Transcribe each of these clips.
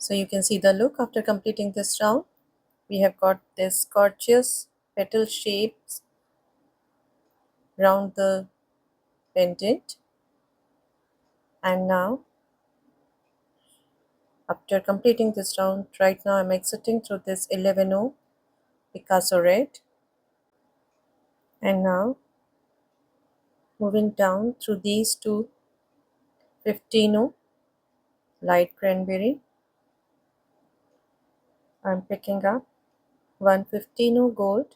So you can see the look after completing this round. We have got this gorgeous petal shapes around the pendant. And now, after completing this round, right now I'm exiting through this 11O Picasso red. And now, moving down through these two 15O light cranberry, I'm picking up one 15O gold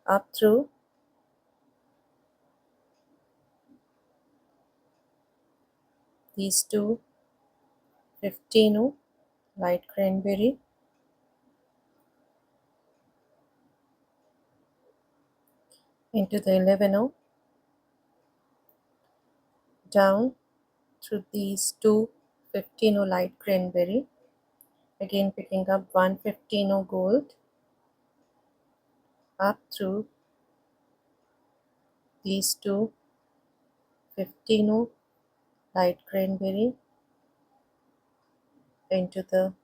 up through these two 15O light cranberry, into the 11O, down through these two 15O light cranberry, again picking up one 15O gold up through these two 15O light cranberry, into the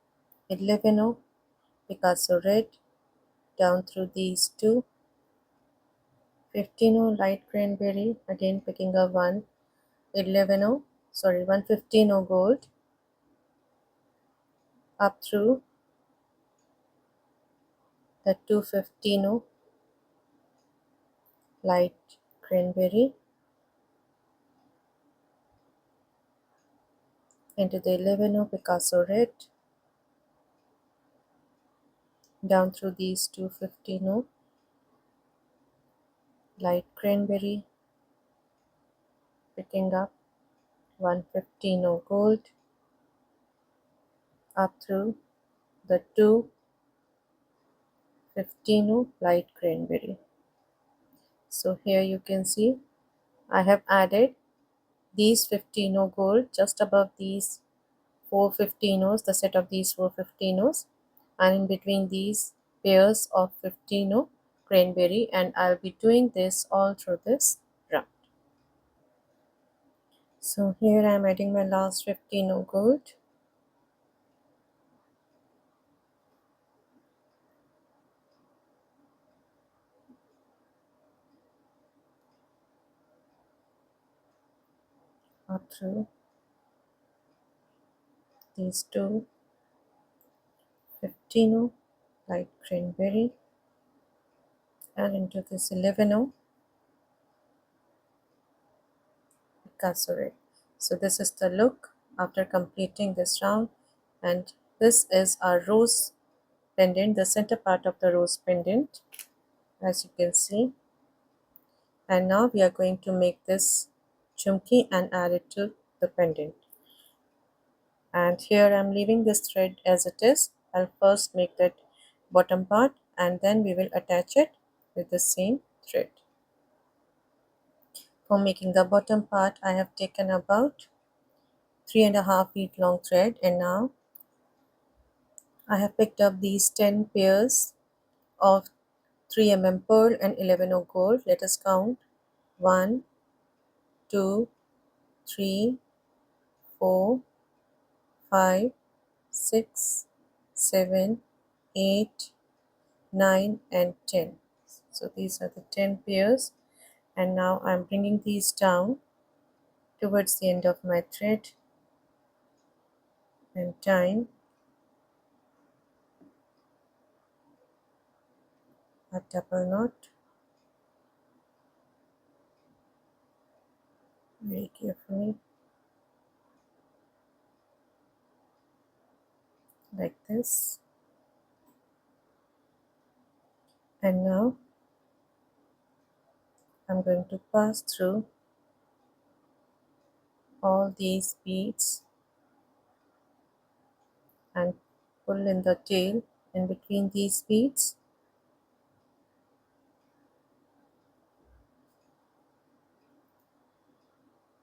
11O Picasso red, down through these two 15O light cranberry, again picking up one 15O gold up through the two 15O light cranberry, into the 11O Picasso red, down through these two 15O light cranberry, picking up one 15O gold up through the two 15O light cranberry. So here you can see I have added these 15O gold just above these four 15Os, the set of these four 15Os, and in between these pairs of 15O cranberry, and I'll be doing this all through this round. So here I'm adding my last 15O gold. Up through these two 15O light cranberry, and into this 11O Picasso red. So this is the look after completing this round, and this is our rose pendant, the center part of the rose pendant, as you can see. And now we are going to make this chumki and add it to the pendant. And here I'm leaving this thread as it is. I'll first make that bottom part and then we will attach it with the same thread. For making the bottom part, I have taken about 3.5 feet long thread, and now I have picked up these 10 pairs of 3 pearl and 11 gold. Let us count: 1, 2, 3, 4, 5, 6, 7, 8, 9, and 10. So these are the 10 pairs, and now I'm bringing these down towards the end of my thread and tying a double knot very carefully, like this. And now I'm going to pass through all these beads and pull in the tail in between these beads.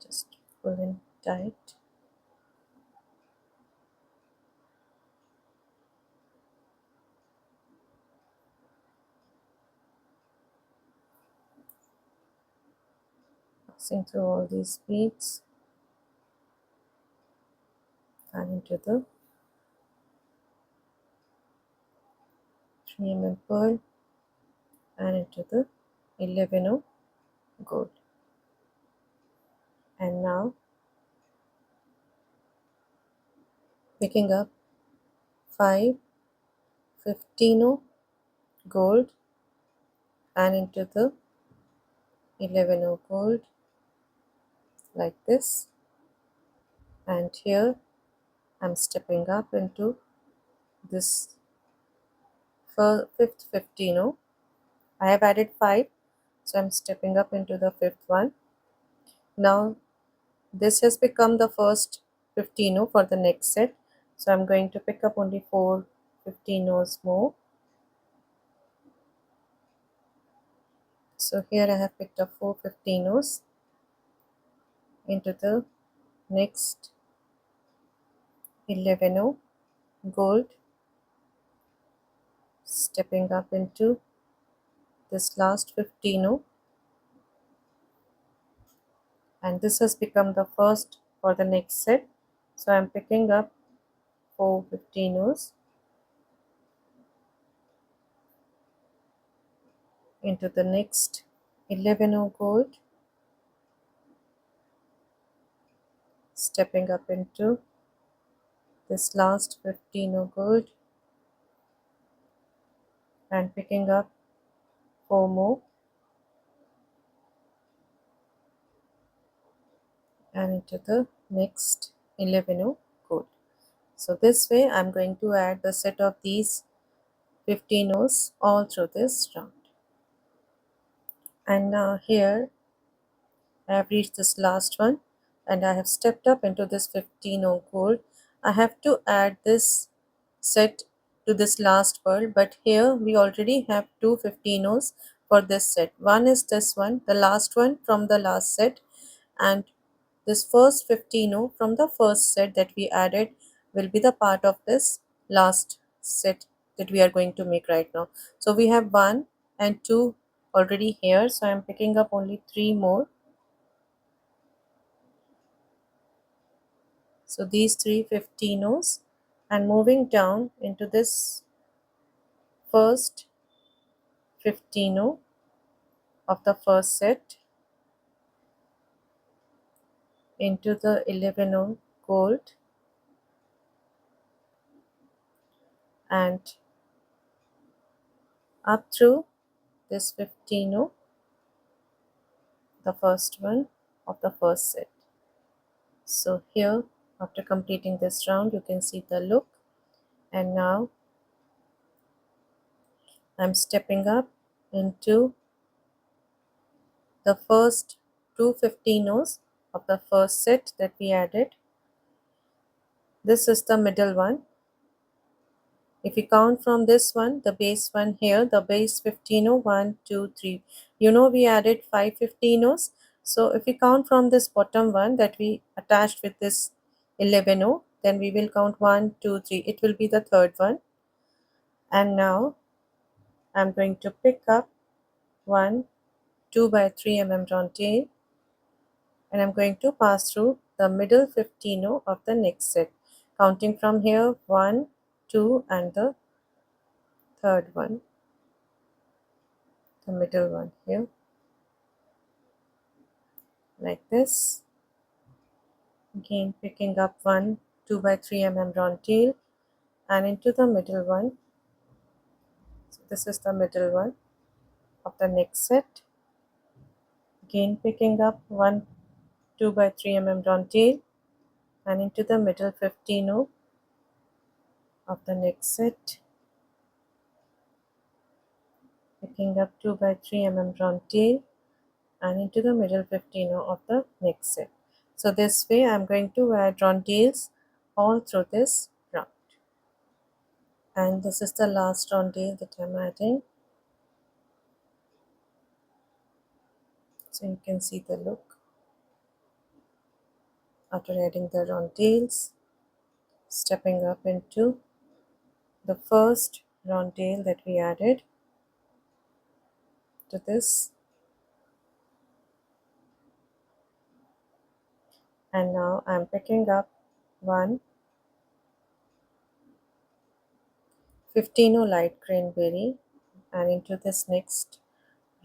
Just pull in tight. Passing through all these beads and into the 3 mm pearl and into the 11 gold. And now picking up 5 15 gold and into the 11 gold like this, and here I'm stepping up into this fifth 15. I have added 5, so I'm stepping up into the fifth one. Now this has become the first 15 for the next set, so I'm going to pick up only 4 15 more. So here I have picked up 4 15 into the next 11 gold, stepping up into this last 15, and this has become the first for the next set, so I'm picking up 4 15 into the next 11 gold, stepping up into this last 15 gold and picking up 4 more and into the next 11 gold. So this way I'm going to add the set of these 15 all through this round. And now here I have reached this last one and I have stepped up into this 15 gold. I have to add this set to this pearl, but here we already have 2 15 for this set. One is this one, the last one from the last set, and this first 15 from the first set that we added will be the part of this last set that we are going to make right now. So we have 1 and 2 already here, so I am picking up only 3 more. So these 3 15 and moving down into this first 15 of the first set into the 11 gold and up through this 15, the first one of the first set. So here after completing this round you can see the look, and now I'm stepping up into the first 2 15 of the first set that we added. This is the middle one. If we count from this one, the base one here, the base 15 1 2 3, we added 5 15. So if we count from this bottom one that we attached with this 11, then we will count 1 2 3, it will be the third one. And now I'm going to pick up 1 2 by 3 mm round tail, and I'm going to pass through the middle 15 of the next set, counting from here 1 2 and the third one, the middle one here, like this. Again picking up 1 2 by 3 mm round tail and into the middle one. So this is the middle one of the next set. Again picking up 1 2 by 3 mm round tail and into the middle 15 of the next set. Picking up 2 by 3 mm round tail and into the middle 15 of the next set. So this way I'm going to add round tails all through this round. And this is the last round tail that I'm adding. So you can see the look after adding the round tails, stepping up into the first round tail that we added to this, and now I'm picking up 1 15 light cranberry, and into this next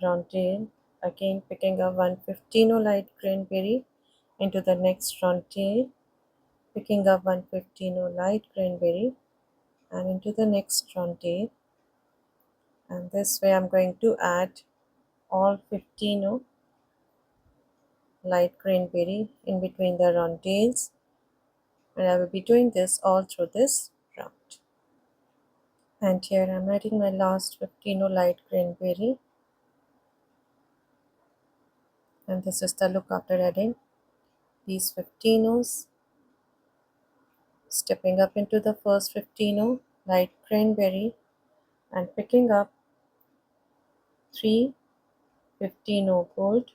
rondelle, again picking up one 15 light cranberry, into the next rondelle, picking up one 15 light cranberry, and into the next rondelle. And this way I'm going to add all 15 light cranberry in between the rondelles, and I will be doing this all through this round. And here I'm adding my last 15 light cranberry, and this is the look after adding these 15 stepping up into the first 15 light cranberry and picking up 3 15 gold,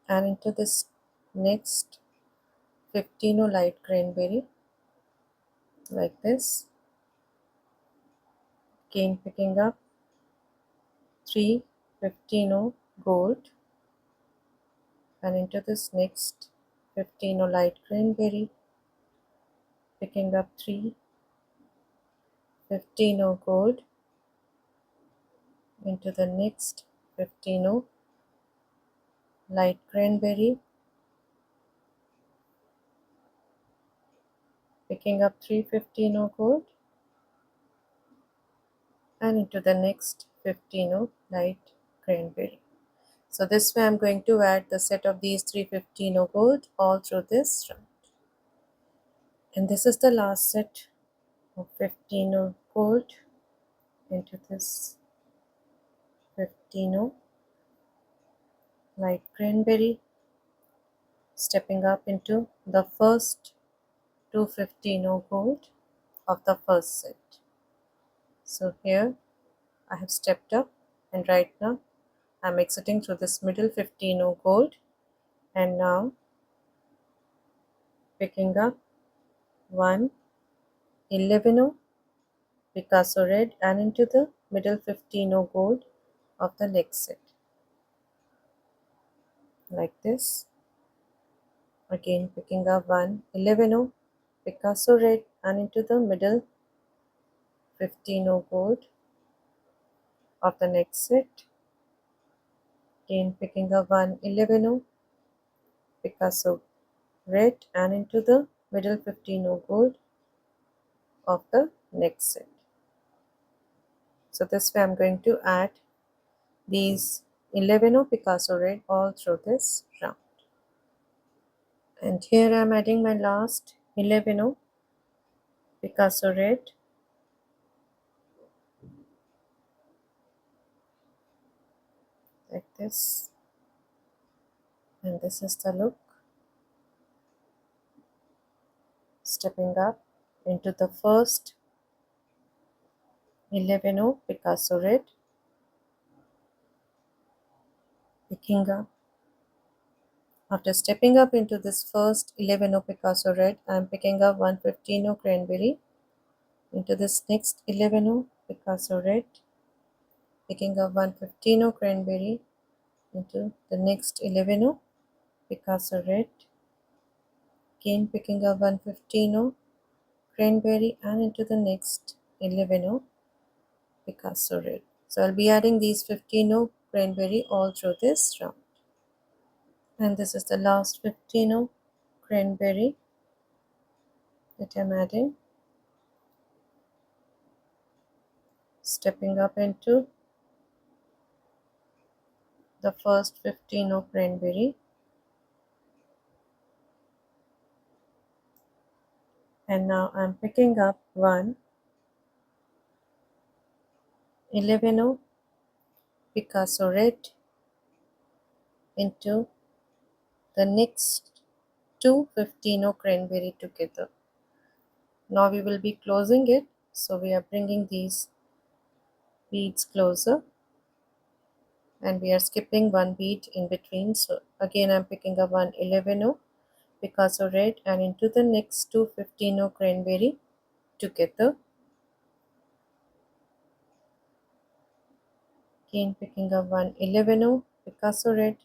and into this next 15 light cranberry like this, again picking up 3 15 gold, and into this next 15 light cranberry, picking up 3 15 gold, into the next 15 light cranberry, picking up 3 15 gold, and into the next 15 light cranberry. So this way I'm going to add the set of these 3 15 gold all through this round. And this is the last set of 15 gold into this 15 light cranberry, stepping up into the first 2 15 gold of the first set. So here I have stepped up, and right now I'm exiting through this middle 15 gold, and now picking up 1 11 Picasso red and into the middle 15 gold of the next set like this. Again picking up 1 11 Picasso red and into the middle 15 gold of the next set. Again picking up 1 11 Picasso red and into the middle 15 gold of the next set. So this way I'm going to add these 11 Picasso red all through this round. And here I'm adding my last 11 Picasso red, like this, and this is the look. Stepping up into the first 11 Picasso red, picking up. After stepping up into this first 11 Picasso red, I am picking up 115 cranberry, into this next 11 Picasso red, picking up 115 cranberry, into the next 11 Picasso red, again picking up 115 cranberry, and into the next 11 Picasso red. So I'll be adding these 15 cranberry all through this round. And this is the last 15 cranberry that I'm adding. Stepping up into the first 15 cranberry, and now I'm picking up 1 11 Picasso red into the next 2 15 cranberry together. Now we will be closing it, so we are bringing these beads closer, and we are skipping one bead in between. So again I'm picking up 1 11 Picasso red and into the next 2 15 cranberry together. Again picking up 1 11 Picasso red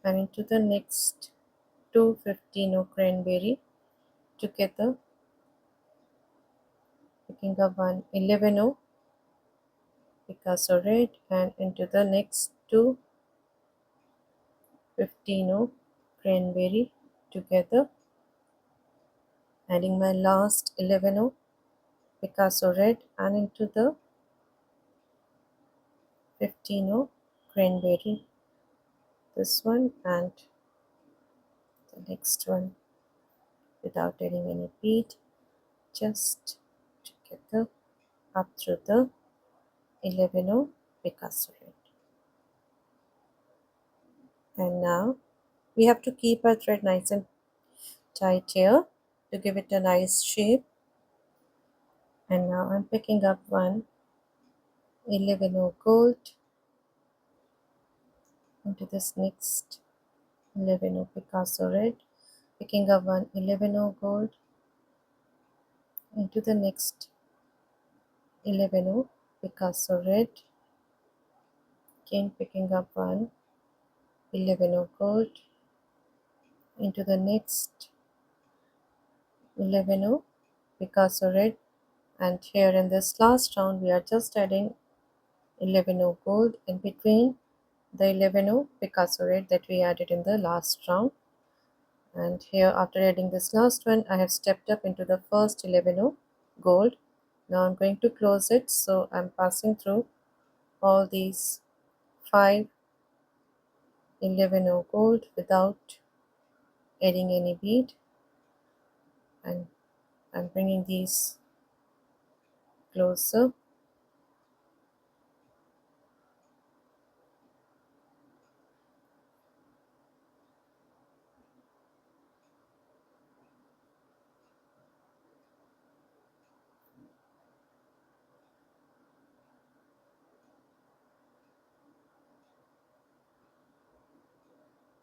and into the next 2 15 cranberry together. picking up one 11 Picasso red and into the next two 15 cranberry together, adding my last 11 Picasso red and into the 15 cranberry, this one and the next one without adding any bead, just together up through the 11 Picasso red. And now we have to keep our thread nice and tight here to give it a nice shape. And now I'm picking up one 11 gold into this next 11 Picasso red, picking up one 11 gold into the next 11 Picasso red, again picking up one 11 gold into the next 11 Picasso red, and here in this last round we are just adding 11 gold in between the 11 Picasso red that we added in the last round. And here after adding this last one, I have stepped up into the first 11 gold. Now I'm going to close it, so I'm passing through all these 5 11 gold without adding any bead, and I'm bringing these closer.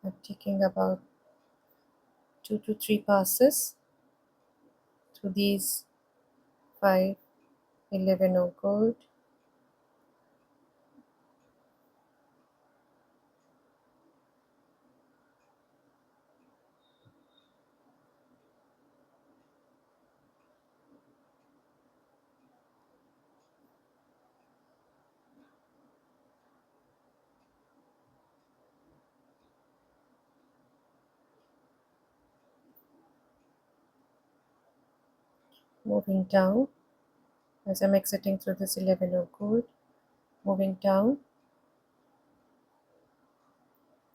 I'm taking about 2 to 3 passes through these 5 11 gold. Moving down as I'm exiting through this 11 gold, moving down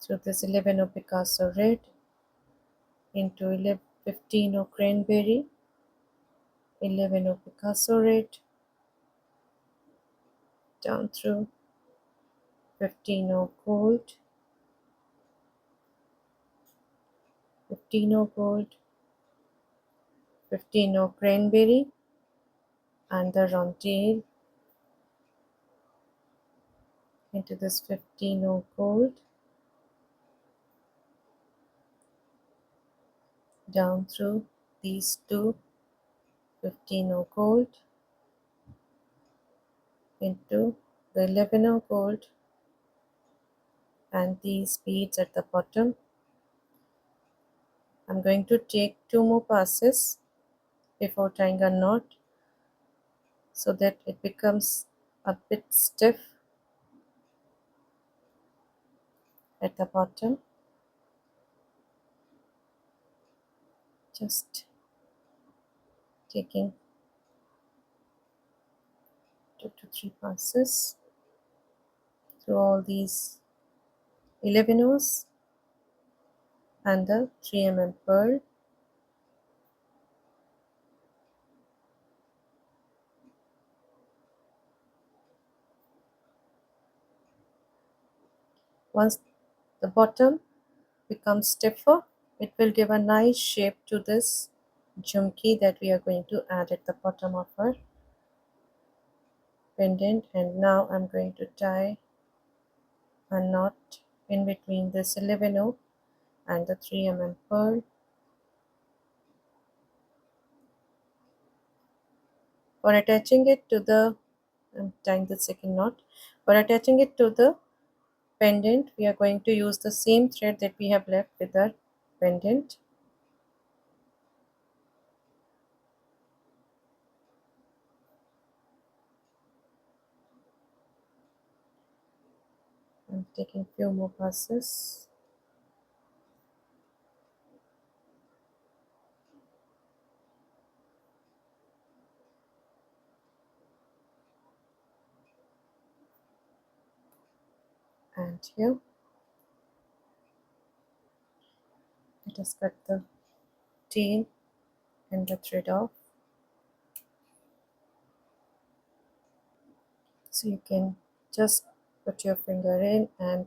through this 11 Picasso red into 11, 15 cranberry, 11 Picasso red, down through 15 gold, 15 gold, 15 cranberry, and the round tail into this 15 gold, down through these two 15 gold into the 11 gold and these beads at the bottom. I'm going to take 2 more passes before tying a knot so that it becomes a bit stiff at the bottom. Just taking 2 to 3 passes through all these 11 O's and the 3 pearl. Once the bottom becomes stiffer, it will give a nice shape to this jhumki that we are going to add at the bottom of our pendant. And now I'm going to tie a knot in between this 11 and the 3 pearl. For attaching it to the, I'm tying the second knot. For attaching it to the pendant, we are going to use the same thread that we have left with our pendant. I'm taking few more passes. And here, let us cut the tail and the thread off. So you can just put your finger in and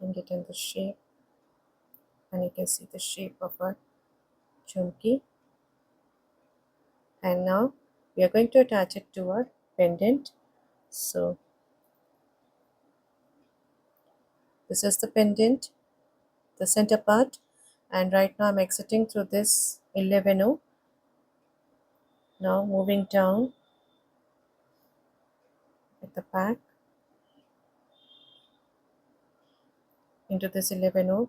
bring it in the shape, and you can see the shape of our chunky. And now we are going to attach it to our pendant. So this is the pendant, the center part, and right now I'm exiting through this 11O. Now moving down at the back into this 11O,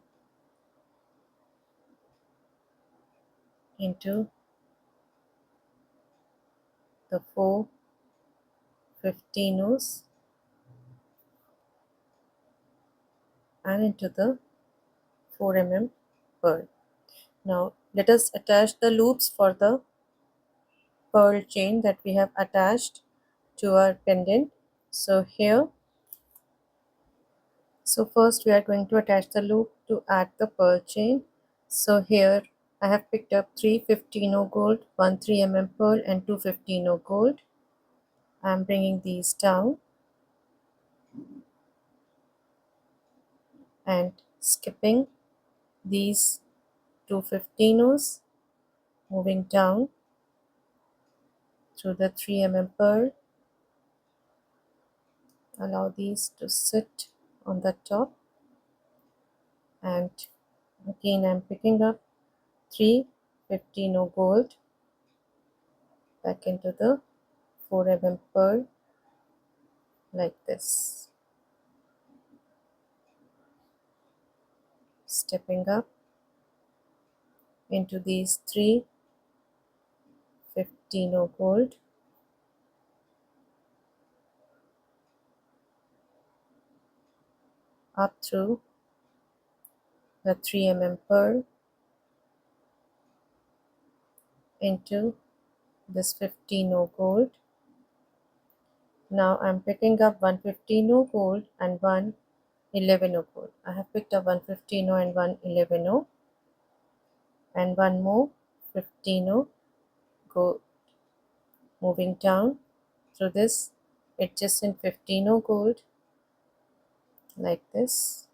into the 4 15Os, and into the 4 pearl. Now let us attach the loops for the pearl chain that we have attached to our pendant. So here, so first we are going to attach the loop to add the pearl chain. So here I have picked up 3 15O gold, 1 3 pearl and 2 15O gold. I am bringing these down and skipping these 2 15Os, moving down through the 3 pearl. Allow these to sit on the top, and again I'm picking up 3 15O gold back into the 4 pearl like this, stepping up into these 3 15O gold, up through the 3 pearl into this 15O gold. Now I'm picking up 1 15O gold and 1 11O gold. I have picked up 1 15O and 1 11O, and one more 15O gold, moving down through this adjacent 15O gold like this,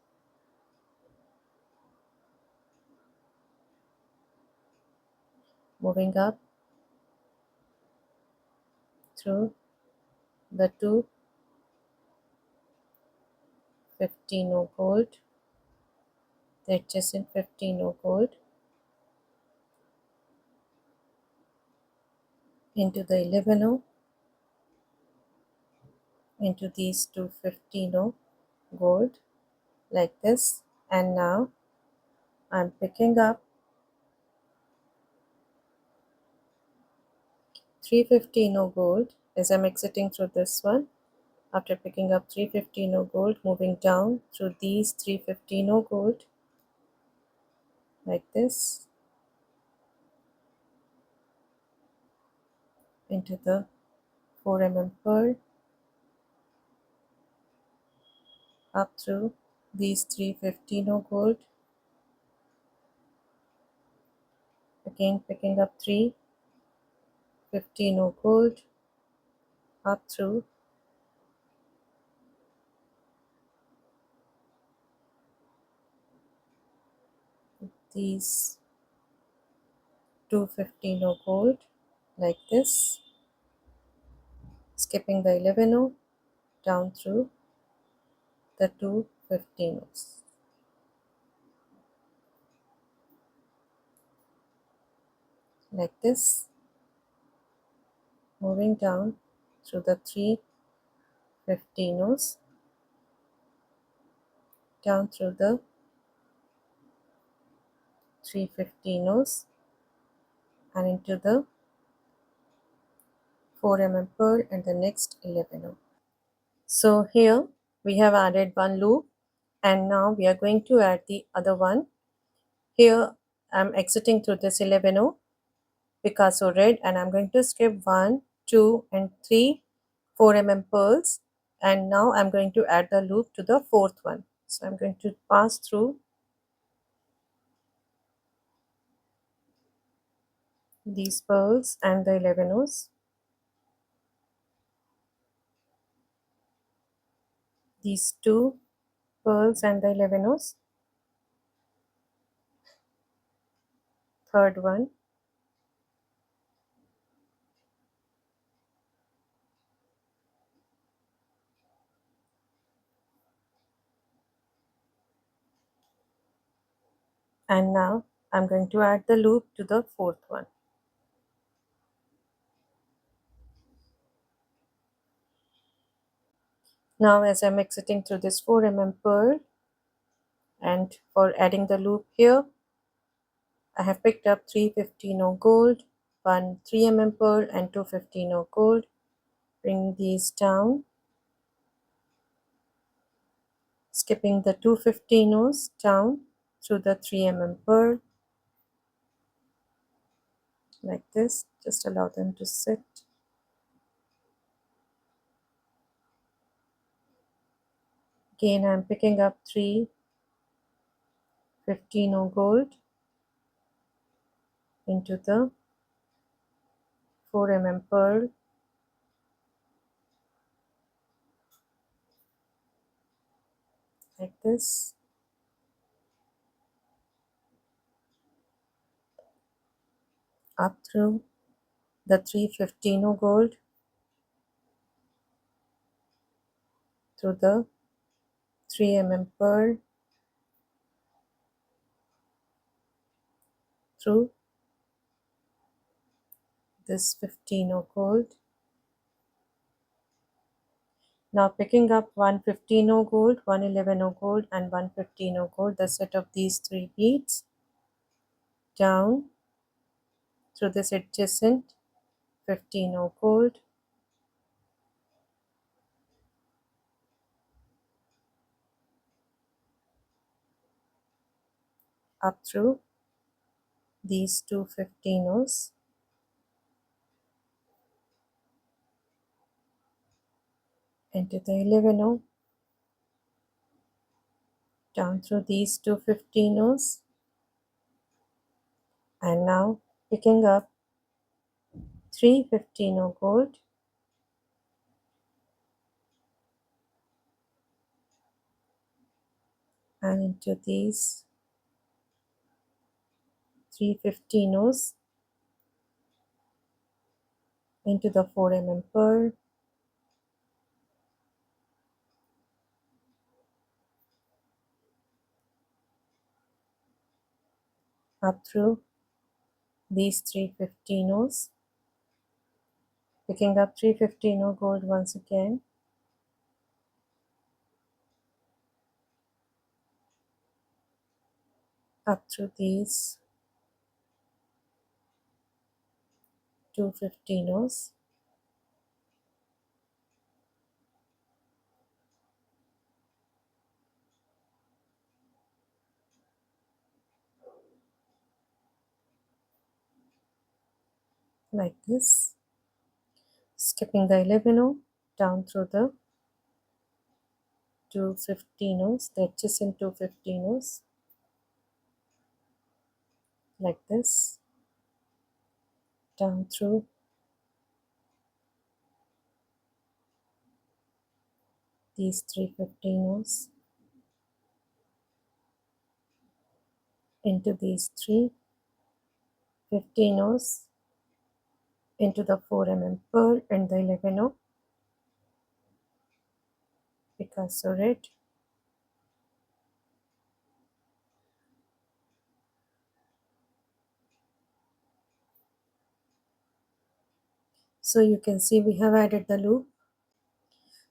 moving up through the 2 15O gold, the adjacent 15O gold, into the 11O, into these 2 15O gold like this. And now I'm picking up 3 15O gold as I'm exiting through this one. After picking up 3 15O gold, moving down through these 3 15O gold like this, into the 4 pearl, up through these 3 15O gold, again picking up 3 15O gold, up through these 2 15O gold like this, skipping the 11O, down through the 2 15Os like this, moving down through the 3 15Os, down through the 3 15Os, and into the 4 pearl and the next 11O. So here we have added one loop, and now we are going to add the other one. Here I'm exiting through this 11 Picasso red, and I'm going to skip 1, 2 and 3 4 pearls, and now I'm going to add the loop to the fourth one. So I'm going to pass through these pearls and the 11 these two pearls and the 11 third one, and now I'm going to add the loop to the fourth one. Now as I'm exiting through this 4 pearl, and for adding the loop here, I have picked up 3 gold, one 3 pearl and two gold. Bring these down, skipping the 2 down through the 3 pearl like this. Just allow them to sit. Again, I'm picking up 3 gold into the 4 pearl like this. Up through the 3 gold through the 3 pearl through this 15 gold. Now picking up one 15 gold, one 11 gold and one 15 gold, the set of these three beads down through this adjacent 15 gold, up through these two 15s, into the 11, down through these two 15s, and now picking up 3 gold and into these 3 15s, into the 4 pearl, up through these 3 15s, picking up 3 gold once again, up through these two 15s, like this, skipping the 11, down through the two 15s, the adjacent two 15s, like this, down through these 3 15s, into these 3 15s, into the 4 pearl and the 11 Picasso red. So you can see we have added the loop.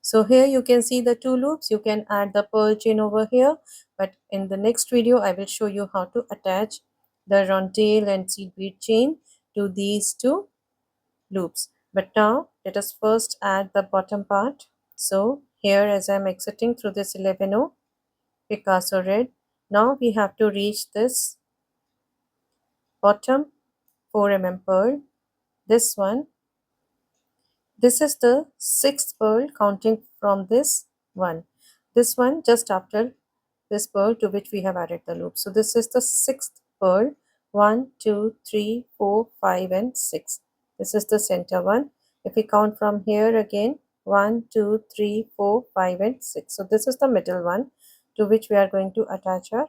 So here you can see the two loops. You can add the pearl chain over here, but in the next video I will show you how to attach the rondelle and seed bead chain to these two loops. But now let us first add the bottom part. So here as I'm exiting through this 11 Picasso red. Now we have to reach this bottom 4 pearl, this one. This is the sixth pearl counting from this one. This one just after this pearl to which we have added the loop. So this is the sixth pearl. 1, 2, 3, 4, 5 and 6. This is the center one. If we count from here again, 1, 2, 3, 4, 5 and 6. So this is the middle one to which we are going to attach our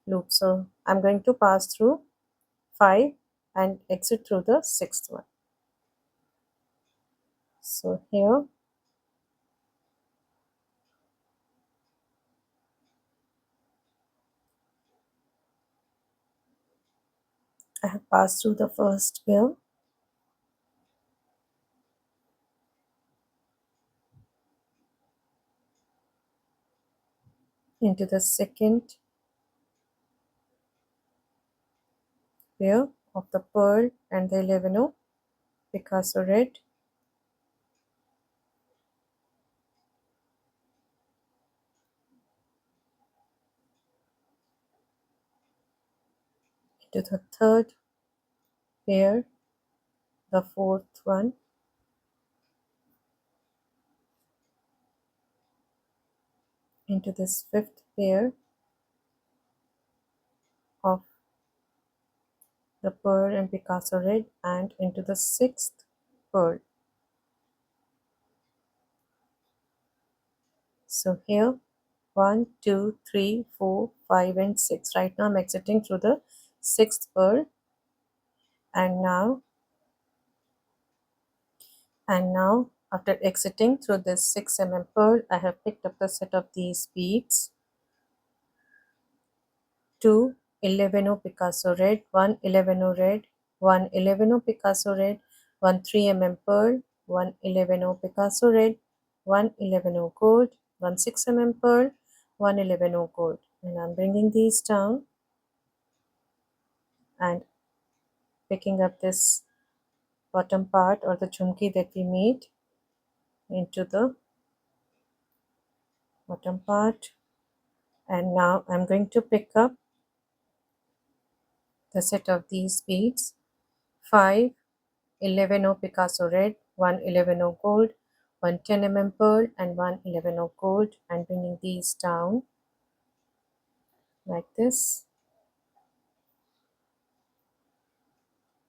loop. So I'm going to pass through 5 and exit through the sixth one. So here I have passed through the first pair, into the second pair of the pearl and the 11 Picasso red, into the third pair, the fourth one, into this fifth pair of the pearl and Picasso red, and into the sixth pearl. So here 1, 2, 3, 4, 5 and 6. Right now I'm exiting through the sixth pearl, and now after exiting through this 6 pearl, I have picked up the set of these beads. 2 11 Picasso red, 1 11 red, 1 11 Picasso red, 1 3 pearl, 1 11 Picasso red, 1 11 gold, 1 6 pearl, 1 11 gold. And I'm bringing these down and picking up this bottom part or the chumki that we made into the bottom part. And now I'm going to pick up the set of these beads. 5 11 Picasso red, 1 11 gold, 1 10 pearl and 1 11 gold, and bringing these down like this,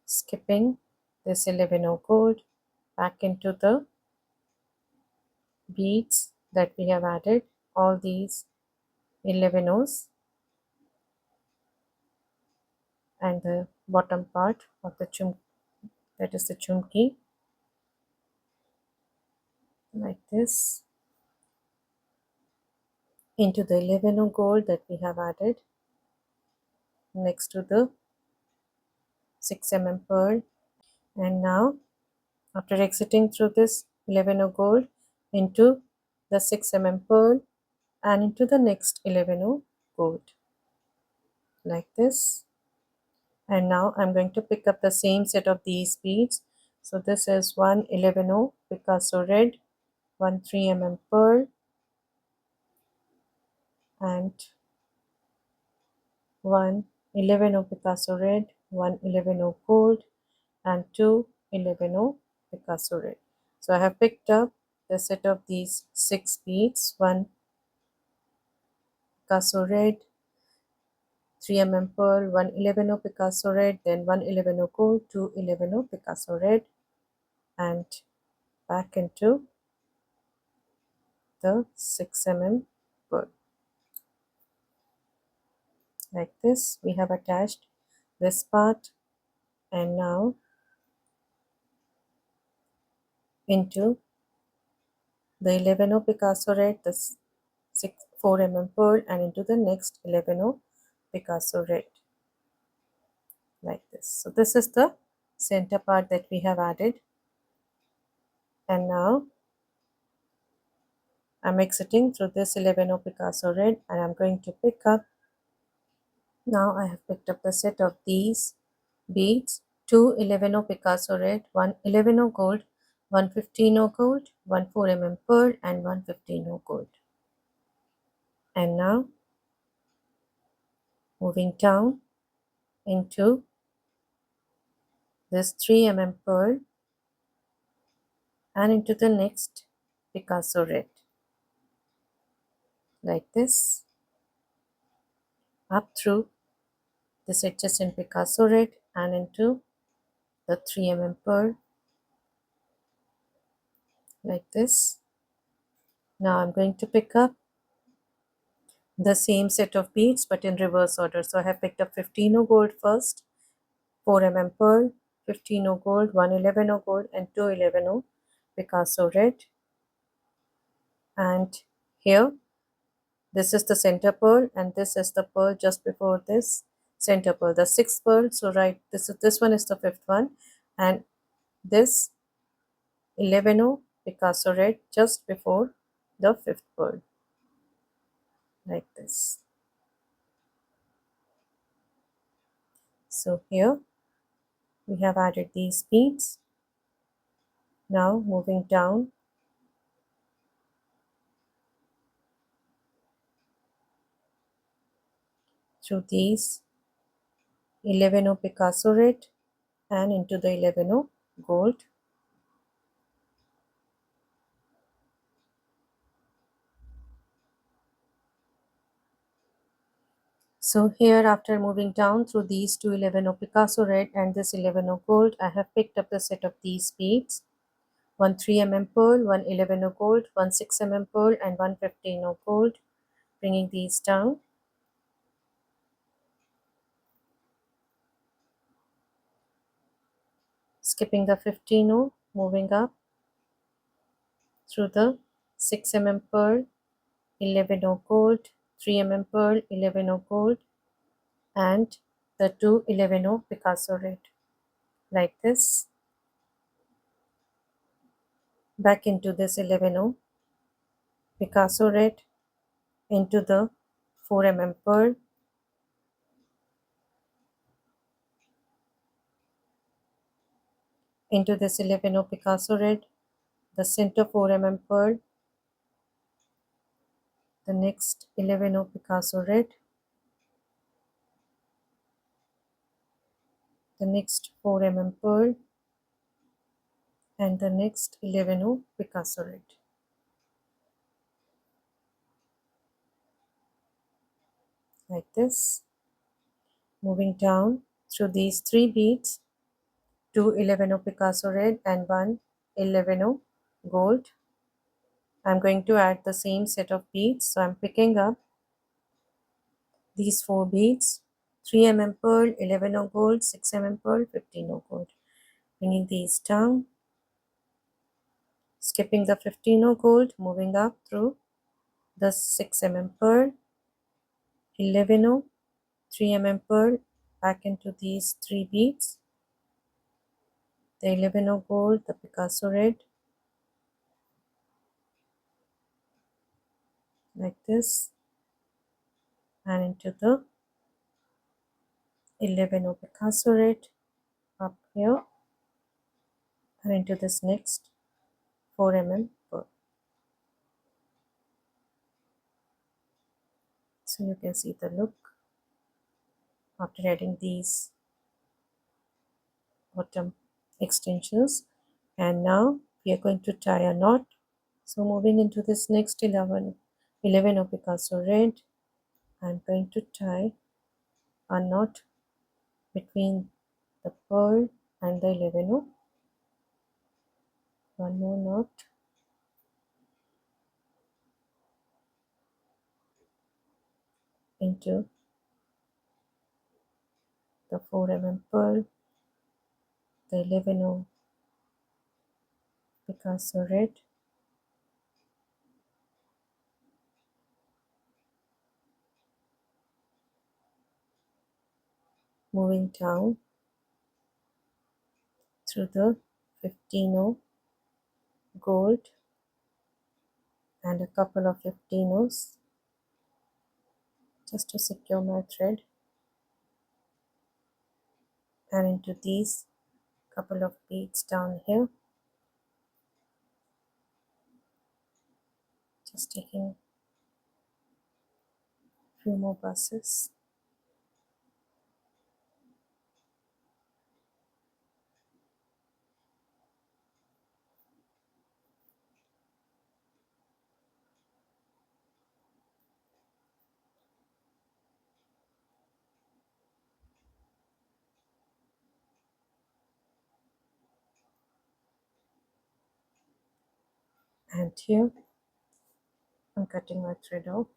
skipping this 11 gold back into the beads that we have added, all these 11s, and the bottom part of the that is the chumki, like this, into the 11 gold that we have added next to the 6 pearl. And now after exiting through this 11 gold into the 6 pearl and into the next 11 gold, like this. And now I'm going to pick up the same set of these beads. So this is 1 11 Picasso red, 1 3 pearl and 1 11 Picasso red, 1 11 gold and 2 11 Picasso red. So I have picked up the set of these 6 beads, 1 Picasso red, 3 pearl, 1 11 Picasso red, then 1 11 gold, 2 11 Picasso red, and back into the 6 pearl. Like this, we have attached this part, and now into the 11 Picasso red, the 4 pearl, and into the next 11 Picasso red, like this. So this is the center part that we have added, and now I'm exiting through this 11 Picasso red, and I'm going to pick up, now I have picked up the set of these beads, 2 11 Picasso red, 1 11 gold, one 15 gold, one 4 pearl, and one 15 gold. And now moving down into this 3 pearl and into the next Picasso red, like this, up through this adjacent Picasso red and into the 3 pearl, like this. Now I'm going to pick up the same set of beads but in reverse order. So I have picked up 15 gold first, 4 pearl, 15 gold, 111 gold, and 211 Picasso red. And here, this is the center pearl, and this is the pearl just before this center pearl, the sixth pearl. So right, this one is the fifth one, and this 11 Picasso red just before the fifth pearl, like this. So here we have added these beads. Now moving down through these 11 Picasso red and into the 11 gold. So here, after moving down through these two 11 Picasso red and this 11 gold, I have picked up the set of these beads. One 3 pearl, one 11 gold, one 6 pearl, and one 15 gold. Bringing these down. Skipping the 15, moving up through the 6 pearl, 11 gold, 3 pearl, 11 gold, and the two 11 Picasso red, like this. Back into this 11 Picasso red, into the 4 pearl, into this 11 Picasso red, the center 4 pearl, the next 11 Picasso red, the next 4 pearl, and the next 11 Picasso red, like this. Moving down through these three beads, two 11 Picasso red and one 11 gold. I'm going to add the same set of beads, so I'm picking up these four beads, 3 pearl, 11 gold, 6 pearl, 15 gold. Bringing these down, skipping the 15 gold, moving up through the 6 pearl, 11 3 pearl, back into these three beads, the 11 gold, the Picasso red, like this, and into the 11 Picasso red up here, and into this next 4 pearl. So you can see the look after adding these bottom extensions. And now we are going to tie a knot. So moving into this next 11 of Picasso red, I'm going to tie a knot between the pearl and the 11. One more knot, into the 4 pearl, the 11 Picasso red, moving down through the 15 gold and a couple of 15s just to secure my thread, and into these couple of beads down here, Just taking a few more passes. And here I'm cutting my thread off.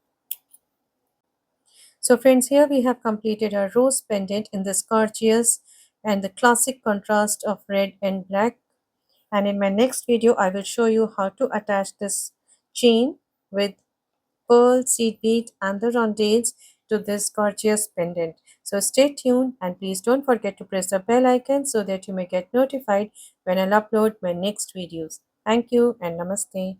So friends, here we have completed our rose pendant in this gorgeous and the classic contrast of red and black. And in my next video, I will show you how to attach this chain with pearl, seed bead and the rondelles to this gorgeous pendant. So stay tuned and please don't forget to press the bell icon so that you may get notified when I'll upload my next videos. Thank you and namaste.